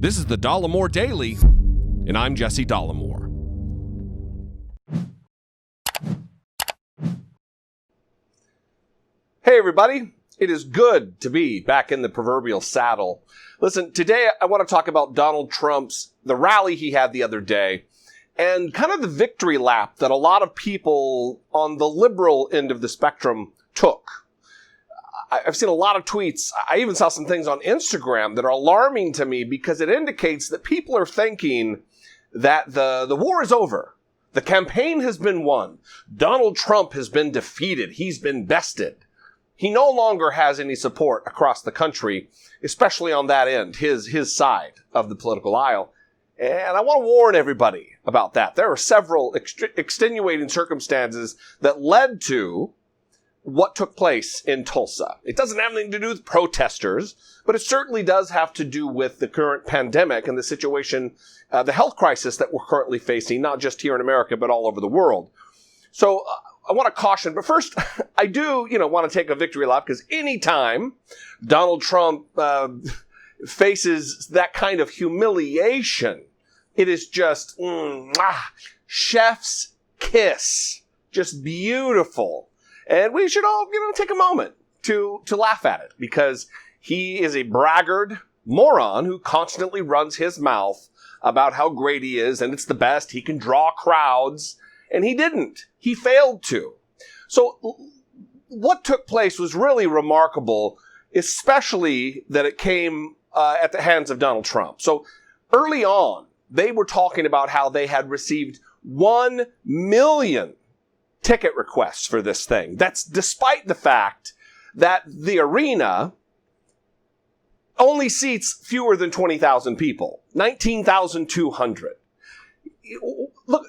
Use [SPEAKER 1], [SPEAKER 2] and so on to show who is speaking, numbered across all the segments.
[SPEAKER 1] This is the Dollemore Daily, and I'm Jesse Dollemore. Hey everybody, it is good to be back in the proverbial saddle. Listen, today I want to talk about Donald Trump's, the rally he had the other day, and kind of the victory lap that a lot of people on the liberal end of the spectrum took. I've seen a lot of tweets. I even saw some things on Instagram that are alarming to me because it indicates that people are thinking that the war is over. The campaign has been won. Donald Trump has been defeated. He's been bested. He no longer has any support across the country, especially on that end, his side of the political aisle. And I want to warn everybody about that. There are several extenuating circumstances that led to what took place in Tulsa. It doesn't have anything to do with protesters, but it certainly does have to do with the current pandemic and the situation, the health crisis that we're currently facing, not just here in America, but all over the world. So I want to caution, but first, I do, want to take a victory lap because anytime Donald Trump faces that kind of humiliation, it is just chef's kiss, just beautiful. And we should all, take a moment to laugh at it because he is a braggart moron who constantly runs his mouth about how great he is and it's the best. He can draw crowds, and he didn't. He failed to. So what took place was really remarkable, especially that it came at the hands of Donald Trump. So early on, they were talking about how they had received 1 million ticket requests for this thing. That's despite the fact that the arena only seats fewer than 20,000 people, 19,200. Look,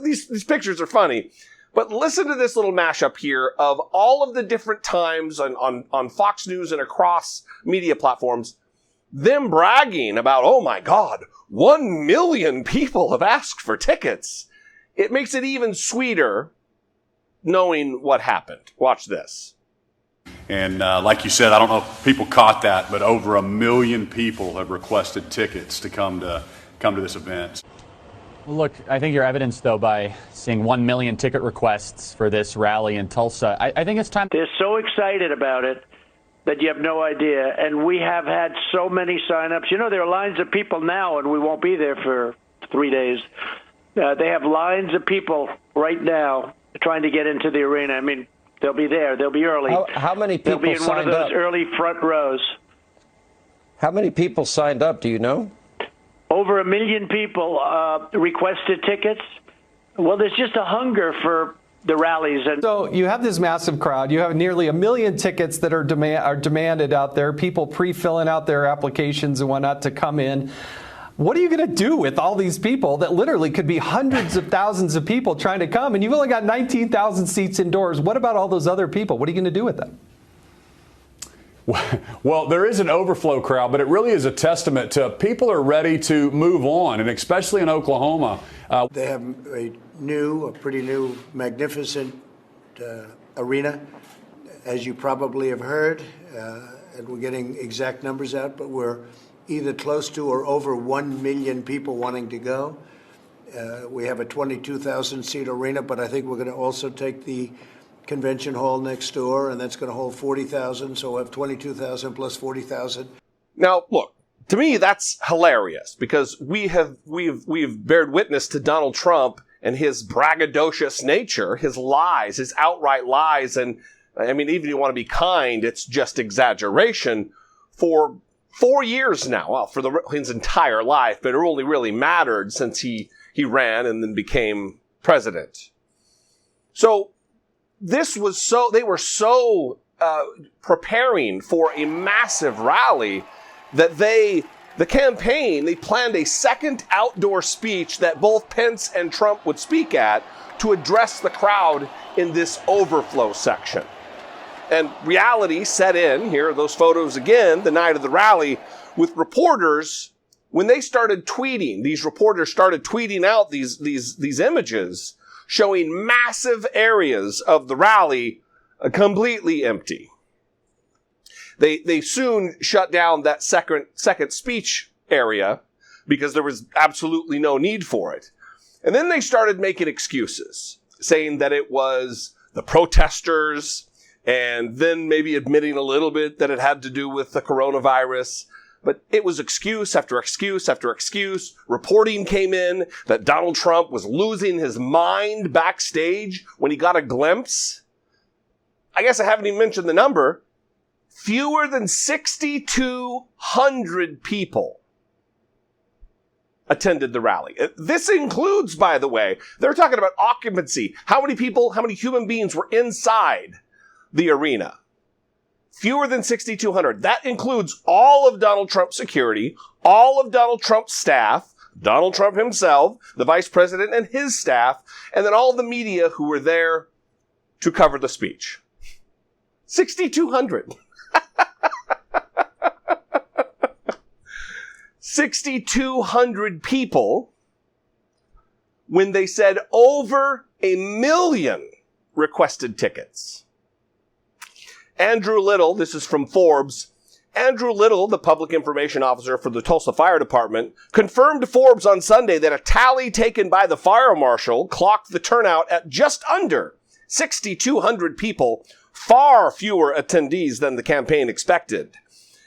[SPEAKER 1] these pictures are funny, but listen to this little mashup here of all of the different times on Fox News and across media platforms, them bragging about, oh my God, 1 million people have asked for tickets. It makes it even sweeter knowing what happened. Watch this.
[SPEAKER 2] And like you said, I don't know if people caught that, but over 1 million people have requested tickets to come to this event.
[SPEAKER 3] Well, look, I think you're evidenced, though, by seeing 1 million ticket requests for this rally in Tulsa. I think it's time.
[SPEAKER 4] They're so excited about it that you have no idea. And we have had so many signups. There are lines of people now, and we won't be there for 3 days. They have lines of people right now trying to get into the arena. I mean, they'll be there. They'll be early.
[SPEAKER 5] How many people
[SPEAKER 4] signed up? They'll be in one of those early front rows.
[SPEAKER 5] How many people signed up? Do you know?
[SPEAKER 4] Over 1 million people requested tickets. Well, there's just a hunger for the rallies. And
[SPEAKER 6] so you have this massive crowd. You have nearly 1 million tickets that are demanded out there. People pre-filling out their applications and whatnot to come in. What are you going to do with all these people that literally could be hundreds of thousands of people trying to come? And you've only got 19,000 seats indoors. What about all those other people? What are you going to do with them?
[SPEAKER 2] Well, there is an overflow crowd, but it really is a testament to people are ready to move on, and especially in Oklahoma.
[SPEAKER 7] They have a pretty new, magnificent arena, as you probably have heard, and we're getting exact numbers out, but we're either close to or over 1 million people wanting to go. We have a 22,000-seat arena, but I think we're going to also take the convention hall next door, and that's going to hold 40,000, so we'll have 22,000 plus 40,000.
[SPEAKER 1] Now, look, to me, that's hilarious because we've bared witness to Donald Trump and his braggadocious nature, his lies, his outright lies, and I mean, even if you want to be kind, it's just exaggeration for 4 years now. Well, for his entire life, but it only really mattered since he ran and then became president. So they were so preparing for a massive rally that the campaign, they planned a second outdoor speech that both Pence and Trump would speak at to address the crowd in this overflow section. And reality set in. Here are those photos again, the night of the rally, with reporters. When they started tweeting, these reporters started tweeting out these images showing massive areas of the rally completely empty. They soon shut down that second speech area because there was absolutely no need for it. And then they started making excuses, saying that it was the protesters, and then maybe admitting a little bit that it had to do with the coronavirus. But it was excuse after excuse after excuse. Reporting came in that Donald Trump was losing his mind backstage when he got a glimpse. I guess I haven't even mentioned the number. Fewer than 6,200 people attended the rally. This includes, by the way, they're talking about occupancy. How many people, how many human beings were inside the arena? Fewer than 6,200. That includes all of Donald Trump's security, all of Donald Trump's staff, Donald Trump himself, the vice president and his staff, and then all the media who were there to cover the speech. 6,200. 6,200 people when they said over 1 million requested tickets. Andrew Little, this is from Forbes, Andrew Little, the public information officer for the Tulsa Fire Department, confirmed to Forbes on Sunday that a tally taken by the fire marshal clocked the turnout at just under 6,200 people, far fewer attendees than the campaign expected.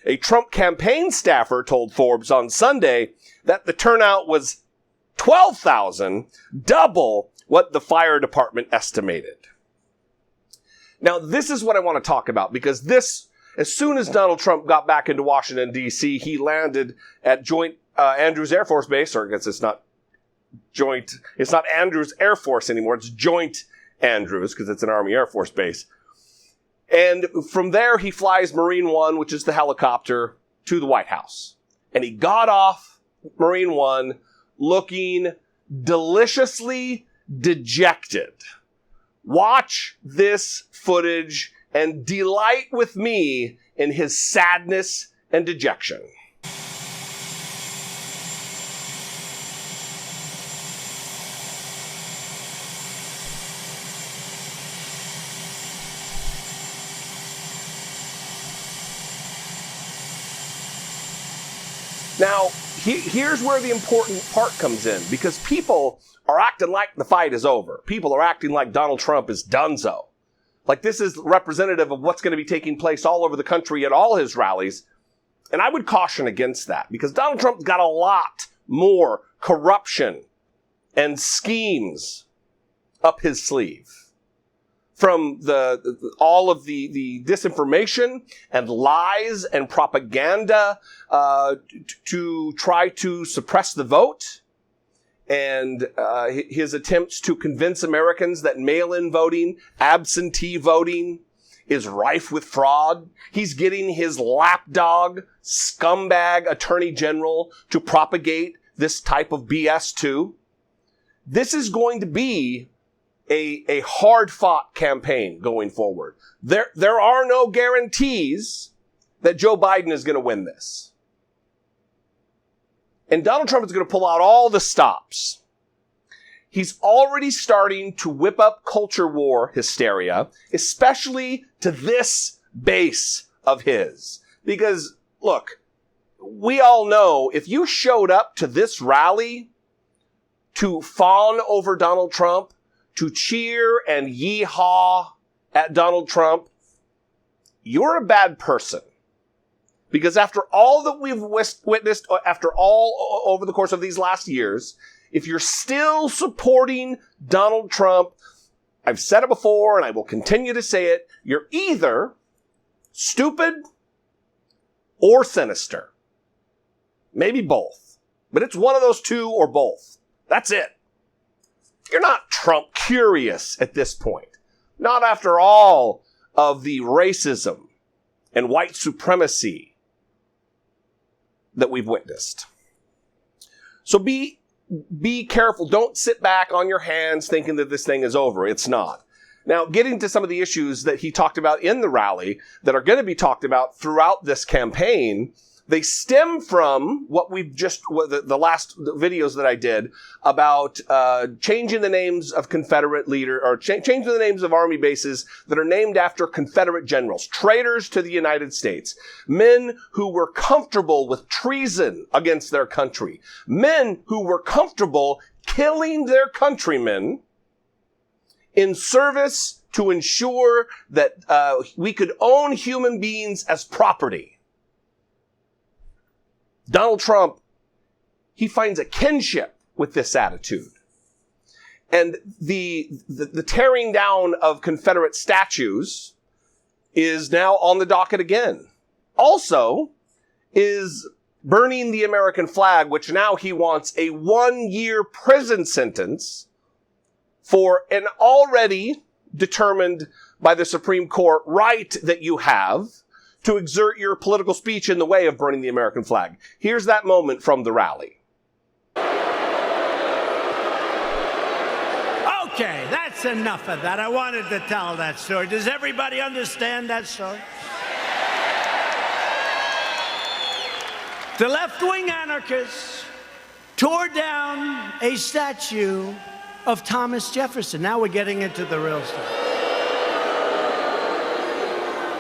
[SPEAKER 1] A Trump campaign staffer told Forbes on Sunday that the turnout was 12,000, double what the fire department estimated. Now, this is what I want to talk about, because this, as soon as Donald Trump got back into Washington, D.C., he landed at Joint Andrews Air Force Base, or I guess it's not Andrews Air Force anymore, it's Joint Andrews, because it's an Army Air Force base. And from there, he flies Marine One, which is the helicopter, to the White House. And he got off Marine One looking deliciously dejected. Watch this footage and delight with me in his sadness and dejection. Now, here's where the important part comes in, because people are acting like the fight is over. People are acting like Donald Trump is donezo. Like this is representative of what's going to be taking place all over the country at all his rallies. And I would caution against that, because Donald Trump's got a lot more corruption and schemes up his sleeve. From all of the disinformation and lies and propaganda to try to suppress the vote, and his attempts to convince Americans that mail-in voting, absentee voting is rife with fraud. He's getting his lapdog, scumbag attorney general to propagate this type of BS too. This is going to be a hard-fought campaign going forward. There are no guarantees that Joe Biden is going to win this. And Donald Trump is going to pull out all the stops. He's already starting to whip up culture war hysteria, especially to this base of his. Because, look, we all know if you showed up to this rally to fawn over Donald Trump, to cheer and yee-haw at Donald Trump, you're a bad person. Because after all that we've witnessed, after all over the course of these last years, if you're still supporting Donald Trump, I've said it before and I will continue to say it, you're either stupid or sinister. Maybe both. But it's one of those two or both. That's it. You're not Trump curious at this point. Not after all of the racism and white supremacy that we've witnessed. So be careful. Don't sit back on your hands thinking that this thing is over. It's not. Now, getting to some of the issues that he talked about in the rally that are going to be talked about throughout this campaign, They stem from what the last videos that I did about changing the names of Confederate leader, or changing the names of army bases that are named after Confederate generals, traitors to the United States, men who were comfortable with treason against their country, men who were comfortable killing their countrymen in service to ensure that we could own human beings as property. Donald Trump, he finds a kinship with this attitude. And the tearing down of Confederate statues is now on the docket again. Also is burning the American flag, which now he wants a 1-year prison sentence for an already determined by the Supreme Court right that you have to exert your political speech in the way of burning the American flag. Here's that moment from the rally.
[SPEAKER 8] Okay, that's enough of that. I wanted to tell that story. Does everybody understand that story? The left-wing anarchists tore down a statue of Thomas Jefferson. Now we're getting into the real stuff.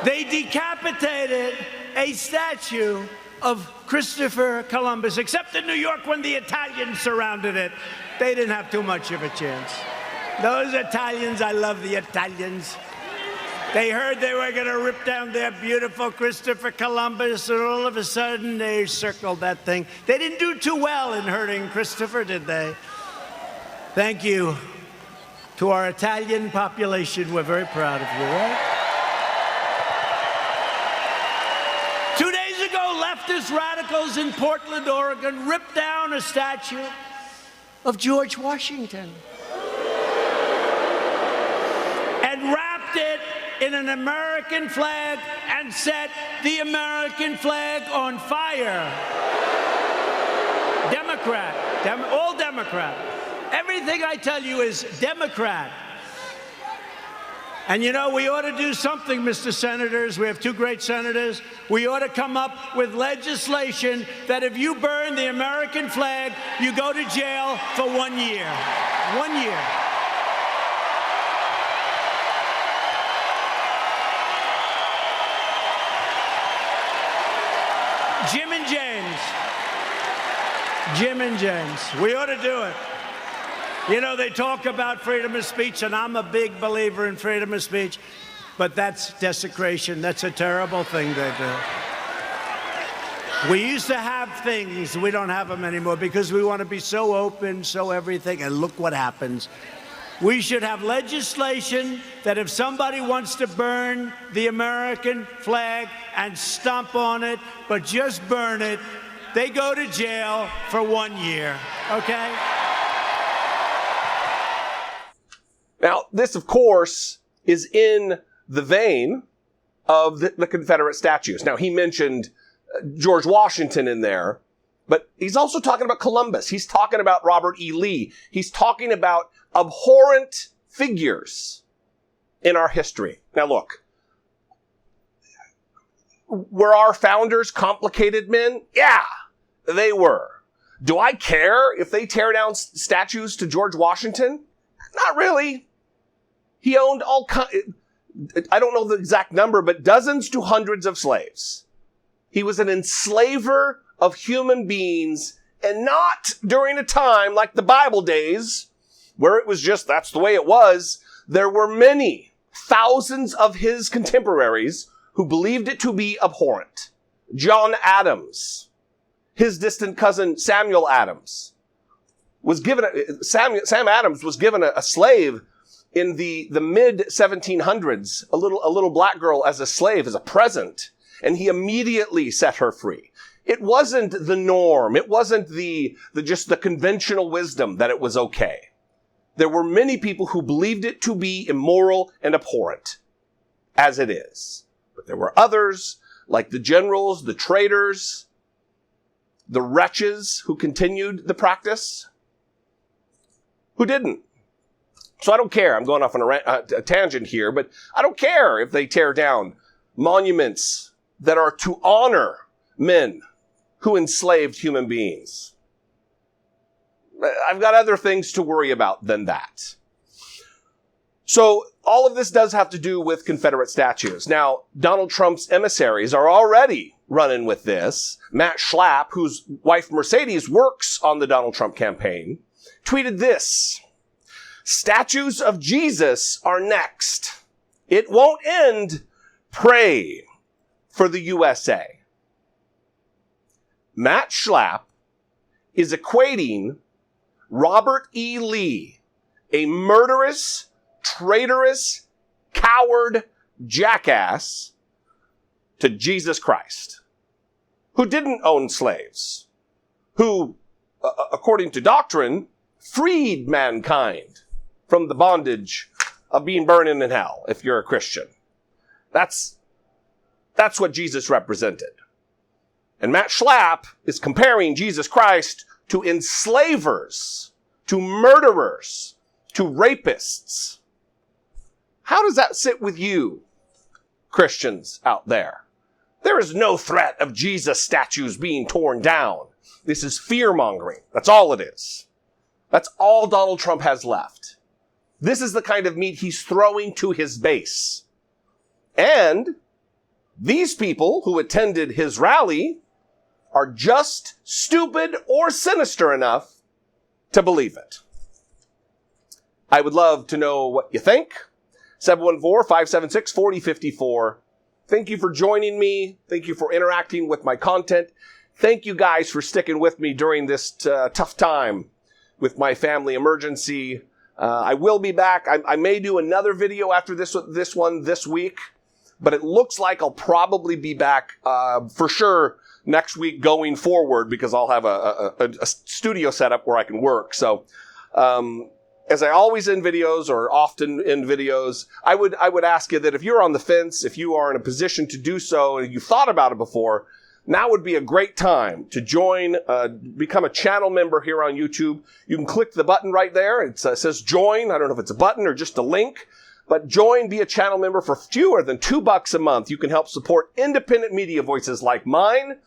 [SPEAKER 8] They decapitated a statue of Christopher Columbus, except in New York when the Italians surrounded it. They didn't have too much of a chance. Those Italians, I love the Italians. They heard they were going to rip down their beautiful Christopher Columbus, and all of a sudden they circled that thing. They didn't do too well in hurting Christopher, did they? Thank you to our Italian population. We're very proud of you, right? 2 days ago, leftist radicals in Portland, Oregon, ripped down a statue of George Washington and wrapped it in an American flag and set the American flag on fire. Democrat, all Democrat. Everything I tell you is Democrat. And you know, we ought to do something, Mr. Senators. We have 2 great senators. We ought to come up with legislation that if you burn the American flag, you go to jail for 1 year. 1 year. Jim and James. Jim and James. We ought to do it. You know, they talk about freedom of speech, and I'm a big believer in freedom of speech, but that's desecration. That's a terrible thing they do. We used to have things, we don't have them anymore because we want to be so open, so everything, and look what happens. We should have legislation that if somebody wants to burn the American flag and stomp on it, but just burn it, they go to jail for 1 year, okay?
[SPEAKER 1] Now, this, of course, is in the vein of the Confederate statues. Now, he mentioned George Washington in there, but he's also talking about Columbus. He's talking about Robert E. Lee. He's talking about abhorrent figures in our history. Now, look, were our founders complicated men? Yeah, they were. Do I care if they tear down statues to George Washington? Not really. He owned all I don't know the exact number, but dozens to hundreds of slaves. He was an enslaver of human beings, and not during a time like the Bible days, where it was just, that's the way it was. There were many, thousands of his contemporaries who believed it to be abhorrent. John Adams, his distant cousin Samuel Adams, was given Sam Adams was given a slave in the mid 1700s, a little black girl as a slave, as a present, and he immediately set her free. It wasn't the norm. It wasn't just the conventional wisdom that it was okay. There were many people who believed it to be immoral and abhorrent, as it is. But there were others, like the generals, the traitors, the wretches who continued the practice, who didn't. So I don't care. I'm going off on a tangent here, but I don't care if they tear down monuments that are to honor men who enslaved human beings. I've got other things to worry about than that. So all of this does have to do with Confederate statues. Now, Donald Trump's emissaries are already running with this. Matt Schlapp, whose wife Mercedes works on the Donald Trump campaign, tweeted this: "Statues of Jesus are next. It won't end. Pray for the USA." Matt Schlapp is equating Robert E. Lee, a murderous, traitorous, coward jackass, to Jesus Christ, who didn't own slaves, who, according to doctrine, freed mankind from the bondage of being burned in hell if you're a Christian. That's what Jesus represented. And Matt Schlapp is comparing Jesus Christ to enslavers, to murderers, to rapists. How does that sit with you, Christians out there? There is no threat of Jesus statues being torn down. This is fear-mongering. That's all it is. That's all Donald Trump has left. This is the kind of meat he's throwing to his base. And these people who attended his rally are just stupid or sinister enough to believe it. I would love to know what you think. 714-576-4054. Thank you for joining me. Thank you for interacting with my content. Thank you guys for sticking with me during this tough time with my family emergency. I will be back. I may do another video after this one this week, but it looks like I'll probably be back for sure next week going forward, because I'll have a studio setup where I can work. So, as I always end videos, or often end videos, I would ask you that if you're on the fence, if you are in a position to do so, and you've thought about it before, now would be a great time to join, become a channel member here on YouTube. You can click the button right there. It says join. I don't know if it's a button or just a link, but join, be a channel member for fewer than $2 a month. You can help support independent media voices like mine.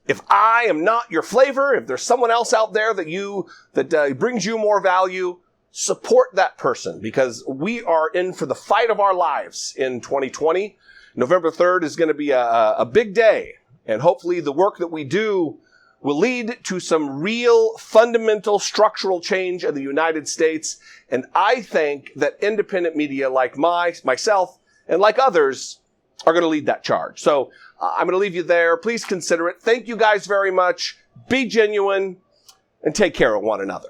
[SPEAKER 1] If I am not your flavor, if there's someone else out there that brings you more value, support that person, because we are in for the fight of our lives in 2020. November 3rd is going to be a big day, and hopefully the work that we do will lead to some real fundamental structural change in the United States. And I think that independent media like myself and like others are going to lead that charge. So I'm going to leave you there. Please consider it. Thank you guys very much. Be genuine and take care of one another.